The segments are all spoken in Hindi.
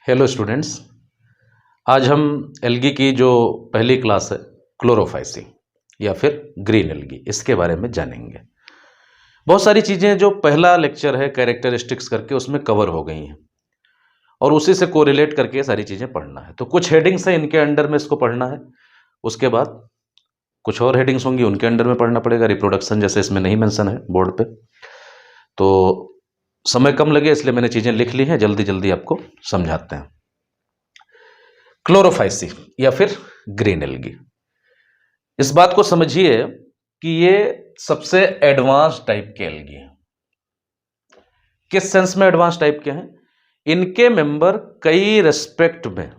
Hello students. आज हम एल्गी की जो पहली क्लास है क्लोरोफाइसी या फिर ग्रीन एल्गी, इसके बारे में जानेंगे। बहुत सारी चीज़ें जो पहला लेक्चर है कैरेक्टरिस्टिक्स करके उसमें कवर हो गई हैं और उसी से कोरिलेट करके सारी चीज़ें पढ़ना है। तो कुछ हेडिंग्स हैं, इनके अंडर में इसको पढ़ना है। उसके बाद कुछ और हेडिंग्स होंगी, उनके अंडर में पढ़ना पड़ेगा। रिप्रोडक्शन जैसे इसमें नहीं मेंशन है बोर्ड पे, तो समय कम लगे इसलिए मैंने चीज़ें लिख ली हैं, जल्दी जल्दी आपको समझाते हैं। क्लोरोफाइसी या फिर ग्रीन एल्गी, इस बात को समझिए कि ये सबसे एडवांस टाइप के एल्गी हैं। किस सेंस में एडवांस टाइप के हैं? इनके मेंबर कई रेस्पेक्ट में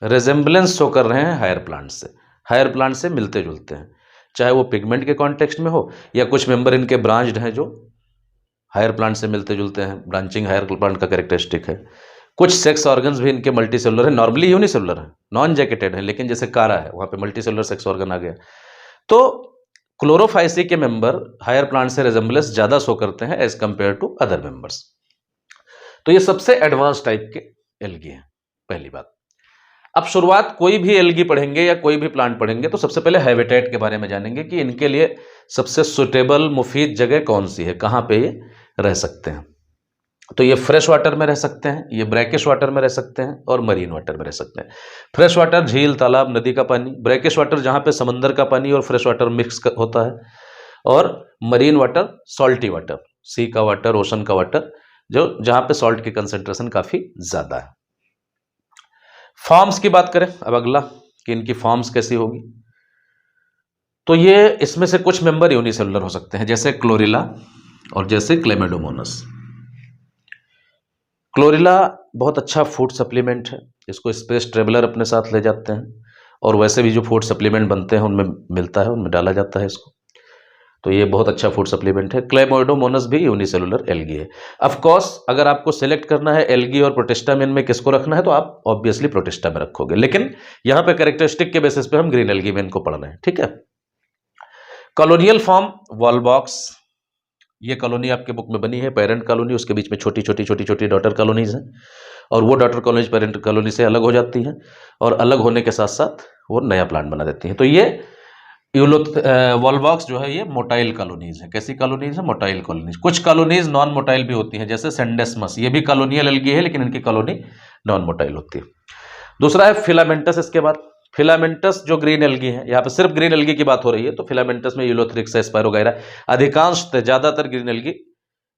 रिजेंबलेंस शो कर रहे हैं हायर प्लांट से, हायर प्लांट से मिलते जुलते हैं, चाहे वो पिगमेंट के कॉन्टेक्स्ट में हो या कुछ मेंबर इनके ब्रांच्ड हैं जो हायर प्लांट से मिलते जुलते हैं। ब्रांचिंग हायर प्लांट का कैरेक्टरिस्टिक है। कुछ सेक्स ऑर्गन्स भी इनके मल्टी सेलुलर है, नॉर्मली यूनिसेलुलर है, नॉन जैकेटेड है, लेकिन जैसे कारा है वहां पे मल्टी सेलुलर सेक्स ऑर्गन आ गया। तो क्लोरोफाइसी के मेंबर हायर प्लांट से रिजेंबलेंस ज्यादा शो करते हैं as compared to other members. तो ये सबसे एडवांस टाइप के एल्गी हैं, पहली बात। अब शुरुआत कोई भी एल्गी पढ़ेंगे या कोई भी प्लांट पढ़ेंगे तो सबसे पहले हैबिटेट के बारे में जानेंगे कि इनके लिए सबसे सुटेबल मुफीद जगह कौन सी है, कहां पे ये रह सकते हैं। तो ये फ्रेश वाटर में रह सकते हैं, ये ब्रैकिश वाटर में रह सकते हैं और मरीन वाटर में रह सकते हैं। फ्रेश वाटर झील, तालाब, नदी का पानी। ब्रैकिश वाटर जहां पे समंदर का पानी और फ्रेश वाटर मिक्स होता है। और मरीन वाटर सॉल्टी वाटर, सी का वाटर, ओशन का वाटर, जो जहां पे सॉल्ट की कंसेंट्रेशन काफी ज्यादा है। फॉर्म्स की बात करें अब अगला कि इनकी फॉर्म्स कैसी होगी, तो ये इसमें से कुछ मेंबर यूनिसेलुलर हो सकते हैं जैसे क्लोरिला और जैसे क्लेमेडोमोनस। क्लोरिला बहुत अच्छा फूड सप्लीमेंट है, इसको स्पेस ट्रेवलर अपने साथ ले जाते हैं और वैसे भी जो फूड सप्लीमेंट बनते हैं उनमें मिलता है, उनमें डाला जाता है इसको। तो ये बहुत अच्छा फूड सप्लीमेंट है। क्लेमोइडोमोनस भी यूनिसेलुलर एल्गी है। ऑफ कोर्स अगर आपको सेलेक्ट करना है एल्गी और प्रोटिस्टा में किसको रखना है तो आप ऑब्वियसली प्रोटिस्टा में रखोगे, लेकिन यहां पे कैरेक्टरिस्टिक के बेसिस पे हम ग्रीन एल्गी में इनको पढ़ रहे हैं, ठीक है। कॉलोनियल फॉर्म वॉलबॉक्स, ये कॉलोनी आपके बुक में बनी है, पेरेंट कॉलोनी, उसके बीच में छोटी छोटी छोटी छोटी डॉटर कॉलोनीज हैं और वो डॉटर कॉलोनीज पेरेंट कॉलोनी से अलग हो जाती हैं और अलग होने के साथ साथ वो नया प्लांट बना देती हैं। तो ये वॉलबॉक्स जो है ये मोटाइल कॉलोनीज है। कैसी कॉलोनीज है? Motile colonies. कुछ कॉलोनीज नॉन मोटाइल भी होती हैं जैसे सेंडेस्मस, ये भी कॉलोनियल एल्गी है लेकिन इनकी कॉलोनी नॉन मोटाइल होती है। दूसरा है फिलामेंटस। इसके बाद फिलामेंटस जो ग्रीन एल्गी है, यहाँ पे सिर्फ ग्रीन एल्गी की बात हो रही है, तो फिलामेंटस में यूलोथ्रिक्स, स्पायरोगाइरा, अधिकांश ज्यादातर ग्रीन एल्गी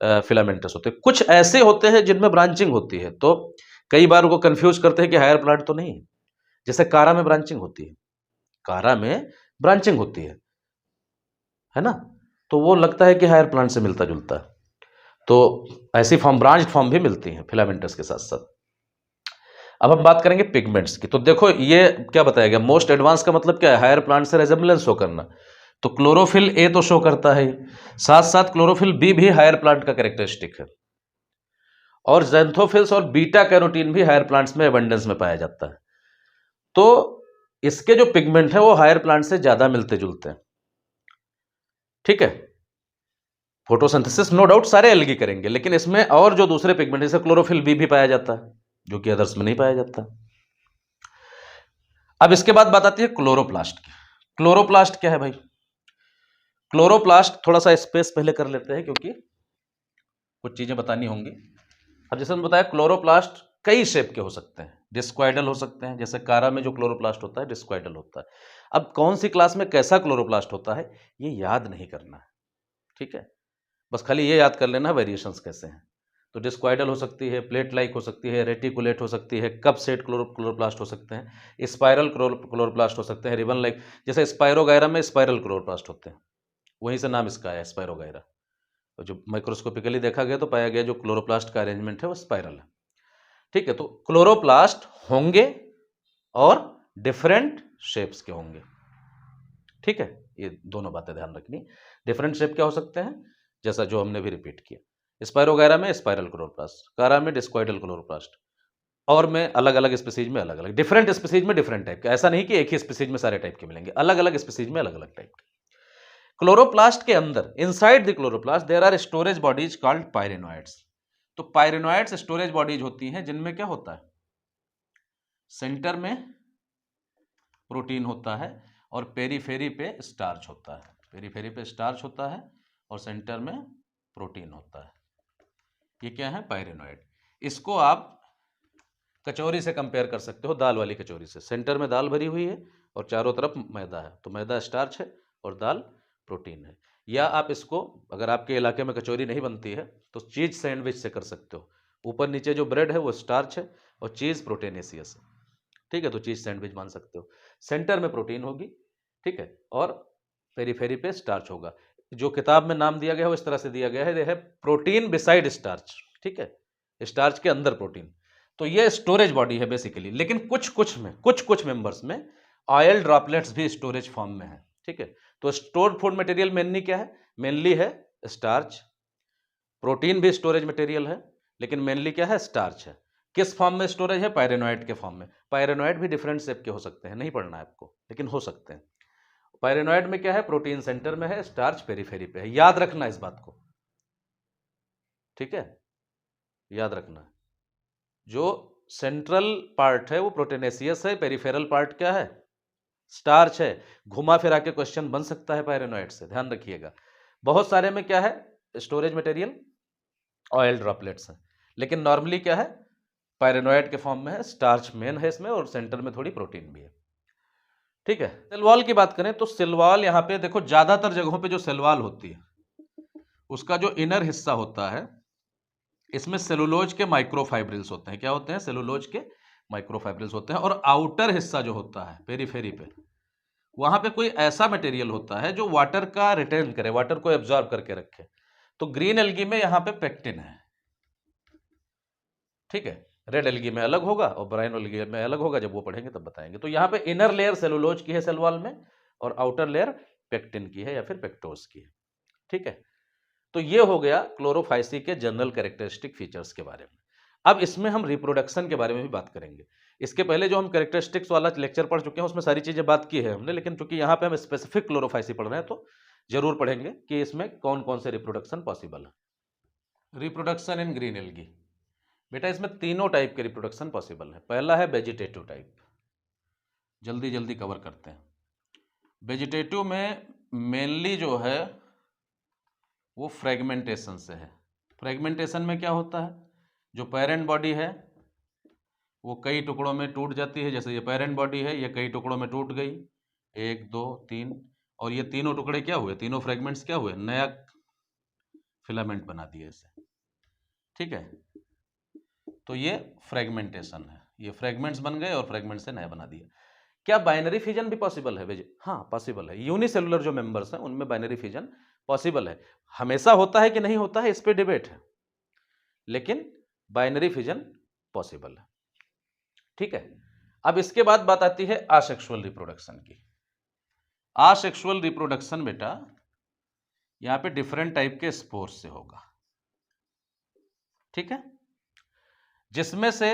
फिलामेंटस होते हैं। कुछ ऐसे होते हैं जिनमें ब्रांचिंग होती है, तो कई बार वो कंफ्यूज करते हैं कि हायर प्लांट तो नहीं है। जैसे कारा में ब्रांचिंग होती है, कारा में ब्रांचिंग होती है ना, तो वो लगता है कि हायर प्लांट से मिलता जुलता है। तो ऐसी फॉर्म, ब्रांच फॉर्म भी मिलती है फिलामेंटस के साथ साथ। अब हम बात करेंगे पिगमेंट्स की। तो देखो ये क्या बताया गया, मोस्ट एडवांस का मतलब क्या है? हायर प्लांट से रेजेंबलेंस शो करना। तो क्लोरोफिल ए तो शो करता है, साथ साथ क्लोरोफिल बी भी हायर प्लांट का कैरेक्टरिस्टिक है और ज़ैंथोफिल्स और बीटा कैरोटीन भी हायर प्लांट्स में एबंडेंस में पाया जाता है। तो इसके जो पिगमेंट है वो हायर प्लांट से ज्यादा मिलते जुलते हैं, ठीक है। फोटोसिंथेसिस नो डाउट सारे एल्गी करेंगे, लेकिन इसमें और जो दूसरे पिगमेंट जैसे क्लोरोफिल बी भी पाया जाता है जो कि अदर्स में नहीं पाया जाता। अब इसके बाद बात आती है क्लोरोप्लास्ट की। क्लोरोप्लास्ट क्या है भाई? क्लोरोप्लास्ट, थोड़ा सा स्पेस पहले कर लेते हैं क्योंकि कुछ चीजें बतानी होंगी। अब जैसे मैंने बताया क्लोरोप्लास्ट कई शेप के हो सकते हैं, डिस्क्वाइडल हो सकते हैं, जैसे कारा में जो क्लोरोप्लास्ट होता है डिस्क्वाइडल होता है। अब कौन सी क्लास में कैसा क्लोरोप्लास्ट होता है ये याद नहीं करना है, ठीक है, बस खाली ये याद कर लेना वेरिएशंस कैसे हैं। तो डिस्क्वाइडल हो सकती है, प्लेट लाइक हो सकती है, रेटिकुलेट हो सकती है, कप सेट क्लोरोप्लास्ट हो सकते हैं, स्पाइरल क्लोरोप्लास्ट हो सकते हैं, रिबन लाइक, जैसे स्पायरोगायरा में स्पाइरल क्लोरोप्लास्ट होते हैं, वहीं से नाम इसका है स्पायरोगायरा। तो जो माइक्रोस्कोपिकली देखा गया तो पाया गया जो क्लोरोप्लास्ट का अरेंजमेंट है वो स्पाइरल है, ठीक है। तो क्लोरोप्लास्ट होंगे और डिफरेंट शेप्स के होंगे, ठीक है। ये दोनों बातें ध्यान रखनी। डिफरेंट शेप क्या हो सकते हैं, जैसा जो हमने भी रिपीट किया, स्पायरोगायरा में स्पाइरल क्लोरोप्लास्ट, कारा में डिस्क्वाइडल क्लोरोप्लास्ट, और में अलग अलग स्पीसीज में अलग अलग, डिफरेंट स्पीसीज में डिफरेंट टाइप के, ऐसा नहीं कि एक ही स्पीसीज में सारे टाइप के मिलेंगे, अलग अलग स्पीसीज में अलग अलग टाइप के। क्लोरोप्लास्ट के अंदर, inside the chloroplast there are storage bodies called pyrenoids. तो पायरेनोइड्स स्टोरेज बॉडीज होती हैं जिनमें क्या होता है, सेंटर में प्रोटीन होता है और पेरीफेरी पे स्टार्च होता है। पेरीफेरी पे स्टार्च होता है और सेंटर में प्रोटीन होता है। ये क्या है? पायरेनोइड। इसको आप कचौरी से कंपेयर कर सकते हो, दाल वाली कचौरी से। सेंटर में दाल भरी हुई है और चारों तरफ मैदा है, तो मैदा स्टार्च है और दाल प्रोटीन है। या आप इसको, अगर आपके इलाके में कचौरी नहीं बनती है तो चीज़ सैंडविच से कर सकते हो। ऊपर नीचे जो ब्रेड है वो स्टार्च है और चीज़ प्रोटीनेशियस है, ठीक है, तो चीज़ सैंडविच मान सकते हो। सेंटर में प्रोटीन होगी, ठीक है, और पेरीफेरी पे स्टार्च होगा। जो किताब में नाम दिया गया है वो इस तरह से दिया गया है, यह है प्रोटीन बिसाइड स्टार्च, ठीक है, स्टार्च के अंदर प्रोटीन। तो ये स्टोरेज बॉडी है बेसिकली। लेकिन कुछ मेंबर्स में ऑयल ड्रॉपलेट्स भी स्टोरेज फॉर्म में है, ठीक है। तो स्टोर्ड फूड मटेरियल मेनली क्या है? मेनली है स्टार्च। प्रोटीन भी स्टोरेज मटेरियल है, लेकिन मेनली क्या है? स्टार्च है। किस फॉर्म में स्टोरेज है? पायरेनोइड के फॉर्म में। पायरेनोइड भी डिफरेंट शेप के हो सकते हैं, नहीं पढ़ना है आपको, लेकिन हो सकते हैं। पायरेनोइड में क्या है? प्रोटीन सेंटर में है, स्टार्च पेरीफेरी पे है। याद रखना इस बात को, ठीक है, याद रखना। जो सेंट्रल पार्ट है वो प्रोटीनेशियस है, पेरिफेरल पार्ट क्या है? स्टार्च है। घुमा फिरा के क्वेश्चन बन सकता है पायरेनोइड से, ध्यान रखिएगा। बहुत सारे में क्या है? स्टोरेज मटेरियल ऑयल ड्रॉपलेट्स हैं, लेकिन नॉर्मली क्या है? पायरेनोइड के फॉर्म में है, स्टार्च मेन है इसमें और सेंटर में थोड़ी प्रोटीन भी है, ठीक है। सेल वॉल की बात करें तो सेल वॉल, यहां पे देखो ज्यादातर जगहों पे जो सेल वॉल होती है उसका जो इनर हिस्सा होता है, इसमें सेलुलोज के माइक्रोफाइब्रिल्स होते हैं। क्या होते हैं? सेलुलोज के माइक्रोफाइब्रिल्स होते हैं। और आउटर हिस्सा जो होता है पेरीफेरी पे, वहां पे कोई ऐसा मटेरियल होता है जो वाटर का रिटेन करे, वाटर को एब्जॉर्ब करके रखे। तो ग्रीन एल्गी में यहां पे पेक्टिन है, ठीक है। रेड एल्गी में अलग होगा और ब्राउन एल्गी में अलग होगा, जब वो पढ़ेंगे तब बताएंगे। तो यहाँ पे इनर लेयर सेलुलोज की है सेल वॉल में, और आउटर लेयर पेक्टिन की है या फिर पेक्टोज की है, ठीक है। तो ये हो गया क्लोरोफाइसी के जनरल कैरेक्टरिस्टिक फीचर्स के बारे में। अब इसमें हम रिप्रोडक्शन के बारे में भी बात करेंगे। इसके पहले जो हम कैरेक्टरिस्टिक्स वाला लेक्चर पढ़ चुके हैं उसमें सारी चीजें बात की है हमने, लेकिन चूंकि यहाँ पे हम स्पेसिफिक क्लोरोफाइसी पढ़ रहे हैं तो जरूर पढ़ेंगे कि इसमें कौन कौन से रिप्रोडक्शन पॉसिबल है। रिप्रोडक्शन इन ग्रीन एल्गी, बेटा इसमें तीनों टाइप के रिप्रोडक्शन पॉसिबल है। पहला है वेजिटेटिव टाइप, जल्दी जल्दी कवर करते हैं। वेजिटेटिव में मेनली जो है वो फ्रेगमेंटेशन से है। फ्रेगमेंटेशन में क्या होता है? जो पेरेंट बॉडी है वो कई टुकड़ों में टूट जाती है। जैसे ये पेरेंट बॉडी है, ये कई टुकड़ों में टूट गई, 1 2 3, और ये तीनों टुकड़े क्या हुए? तीनों फ्रेगमेंट्स क्या हुए? नया फिलामेंट बना दिए इसे, ठीक है। तो ये फ्रेगमेंटेशन है, ये फ्रेगमेंट्स बन गए और फ्रेगमेंट से नया बना दिया। क्या बाइनरी फिजन भी पॉसिबल है? हाँ पॉसिबल है। यूनिसेलुलर जो मेंबर्स हैं उनमें बाइनरी फिजन पॉसिबल है। हमेशा होता है कि नहीं होता है इस पे डिबेट है, लेकिन बाइनरी फिजन पॉसिबल है, ठीक है। अब इसके बाद बात आती है आसेक्सुअल रिप्रोडक्शन की। आसेक्सुअल रिप्रोडक्शन बेटा यहां पे डिफरेंट टाइप के स्पोर्स से होगा, ठीक है, जिसमें से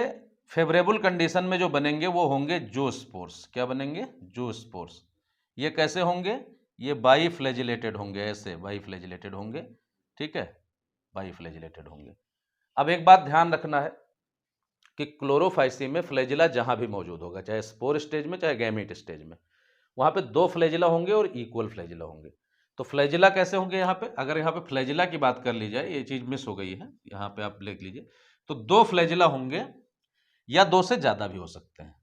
फेवरेबल कंडीशन में जो बनेंगे वो होंगे जूस्पोर्स। क्या बनेंगे? जूस्पोर्स। ये कैसे होंगे? ये बाई फ्लैजिलेटेड होंगे, ऐसे बाई फ्लैजिलेटेड होंगे, ठीक है, बाई फ्लैजिलेटेड होंगे। अब एक बात ध्यान रखना है कि क्लोरोफाइसी में फ्लैजिला जहां भी मौजूद होगा, चाहे स्पोर स्टेज में चाहे गैमीट स्टेज में, वहां पे 2 फ्लैजिला होंगे और इक्वल फ्लैजिला होंगे। तो फ्लैजिला कैसे होंगे? यहाँ पे अगर यहाँ पे फ्लैजिला की बात कर ली जाए, ये चीज मिस हो गई है, यहाँ पे आप लिख लीजिए। तो 2 फ्लैजिला होंगे या 2 से ज्यादा भी हो सकते हैं,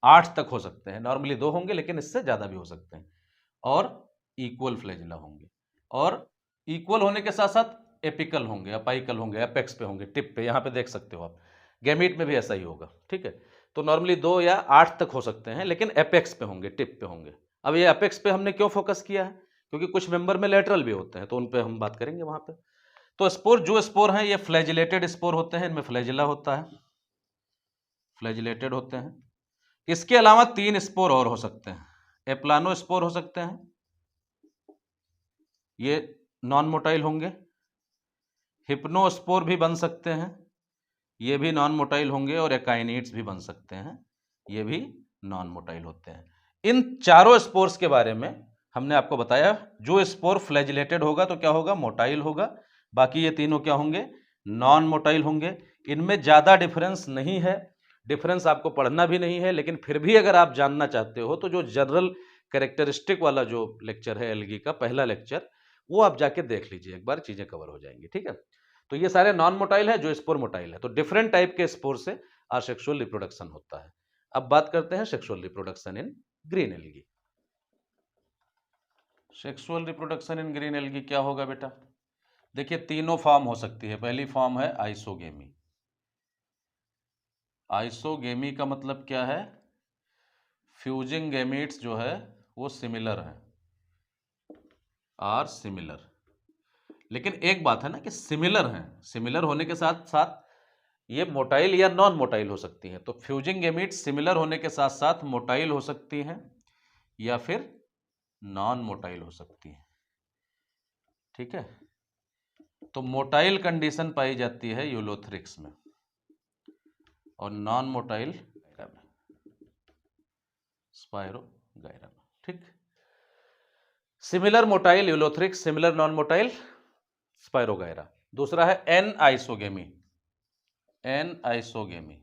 8 तक हो सकते हैं। नॉर्मली 2 होंगे लेकिन इससे ज्यादा भी हो सकते हैं। और इक्वल फ्लैजिला होंगे, और इक्वल होने के साथ साथ एपिकल होंगे, अपाइकल होंगे, एपेक्स पे होंगे, टिप पे, यहाँ पे देख सकते हो आप। गैमीट में भी ऐसा ही होगा, ठीक है। तो नॉर्मली 2 या 8 तक हो सकते हैं, लेकिन एपेक्स पे होंगे, टिप पे होंगे। अब ये एपेक्स पे हमने क्यों फोकस किया है? क्योंकि कुछ मेंबर में लेटरल भी होते हैं, तो उन पे हम बात करेंगे वहां पे। तो स्पोर, जो स्पोर हैं ये फ्लैजिलेटेड स्पोर होते हैं, इनमें फ्लैजिला होता है, फ्लैजिलेटेड होते हैं। इसके अलावा 3 स्पोर और हो सकते हैं। एप्लानो स्पोर हो सकते हैं, ये नॉन मोटाइल होंगे। हिप्नोस्पोर भी बन सकते हैं, ये भी नॉन मोटाइल होंगे। और एकाइनिड्स भी बन सकते हैं, ये भी नॉन मोटाइल होते हैं। इन चारों स्पोर्स के बारे में हमने आपको बताया। जो स्पोर फ्लैजिलेटेड होगा तो क्या होगा? मोटाइल होगा। बाकी ये तीनों क्या होंगे? नॉन मोटाइल होंगे। इनमें ज्यादा डिफरेंस नहीं है, डिफरेंस आपको पढ़ना भी नहीं है, लेकिन फिर भी अगर आप जानना चाहते हो तो जो जनरल कैरेक्टरिस्टिक वाला जो लेक्चर है एल्गी का, पहला लेक्चर, वो आप जाके देख लीजिए एक बार, चीजें कवर हो जाएंगी। ठीक है, तो ये सारे नॉन मोटाइल है, जो स्पोर मोटाइल है। तो डिफरेंट टाइप के स्पोर से सेक्सुअल रिप्रोडक्शन होता है। अब बात करते हैं sexual reproduction in green algae. Sexual reproduction in green algae क्या होगा बेटा? देखिए, तीनों फॉर्म हो सकती है। पहली फॉर्म है आइसोगेमी। आइसोगेमी का मतलब क्या है? फ्यूजिंग गैमीट्स जो है वो सिमिलर हैं, आर सिमिलर। लेकिन एक बात है ना कि सिमिलर हैं, सिमिलर होने के साथ साथ ये मोटाइल या नॉन मोटाइल हो सकती हैं। तो फ्यूजिंग गैमीट्स सिमिलर होने के साथ साथ मोटाइल हो सकती हैं या फिर नॉन मोटाइल हो सकती हैं। ठीक है, तो मोटाइल कंडीशन पाई जाती है यूलोथ्रिक्स में और नॉन मोटाइल में स्पायरोगायरा में। ठीक, similar motile Ulothrix, similar non motile Spirogyra. दूसरा है anisogamy. Anisogamy,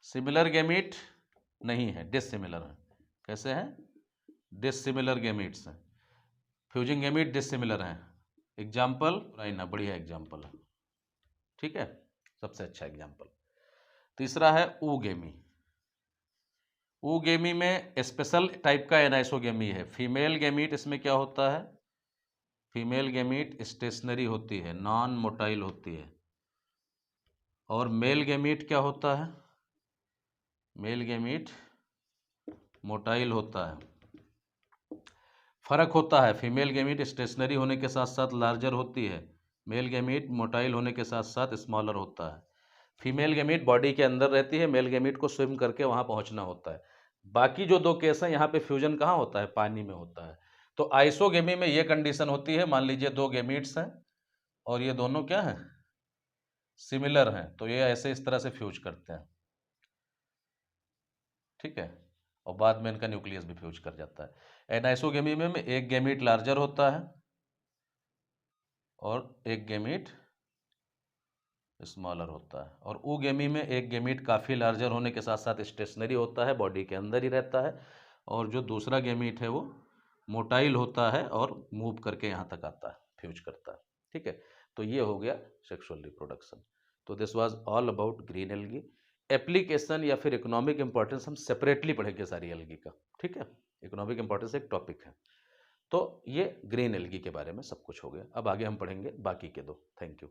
similar gamete नहीं है, डिसिमिलर है। कैसे हैं? डिसिमिलर गैमीट्स हैं, फ्यूजिंग गैमीट डिसिमिलर हैं। एग्जाम्पल राइना, बढ़िया एग्जाम्पल है। ठीक है, सबसे अच्छा एग्जाम्पल। तीसरा है ऊगेमी। ऊगेमी में स्पेशल टाइप का एनाइसोगेमी है। फीमेल गैमीट इसमें क्या होता है? फीमेल गैमीट स्टेशनरी होती है, नॉन मोटाइल होती है। और मेल गैमीट क्या होता है? मेल गैमीट मोटाइल होता है। फर्क होता है, फीमेल गैमीट स्टेशनरी होने के साथ साथ लार्जर होती है, मेल गैमीट मोटाइल होने के साथ साथ स्मॉलर होता है। फीमेल गैमीट बॉडी के अंदर रहती है, मेल गैमीट को स्विम करके वहां पहुंचना होता है। बाकी जो दो केस हैं, यहाँ पे फ्यूजन कहाँ होता है? पानी में होता है। तो आइसोगेमी में ये कंडीशन होती है, मान लीजिए दो गैमीट्स हैं और ये दोनों क्या हैं? सिमिलर हैं, तो ये ऐसे इस तरह से फ्यूज करते हैं। ठीक है, और बाद में इनका न्यूक्लियस भी फ्यूज कर जाता है। एनाइसोगेमी में एक गैमीट लार्जर होता है और एक गैमीट स्मॉलर होता है। और ऊगेमी में एक गैमीट काफ़ी लार्जर होने के साथ साथ स्टेशनरी होता है, बॉडी के अंदर ही रहता है। और जो दूसरा गैमीट है वो मोटाइल होता है और मूव करके यहाँ तक आता है, फ्यूज करता है। ठीक है, तो ये हो गया सेक्सुअल रिप्रोडक्शन। तो this was all about green algae. Application या फिर इकोनॉमिक इंपॉर्टेंस हम सेपरेटली पढ़ेंगे सारी एल्गी का। ठीक है, इकोनॉमिक इंपॉर्टेंस एक टॉपिक है। तो ये ग्रीन एल्गी के बारे में सब कुछ हो गया। अब आगे हम पढ़ेंगे बाकी के दो। Thank you.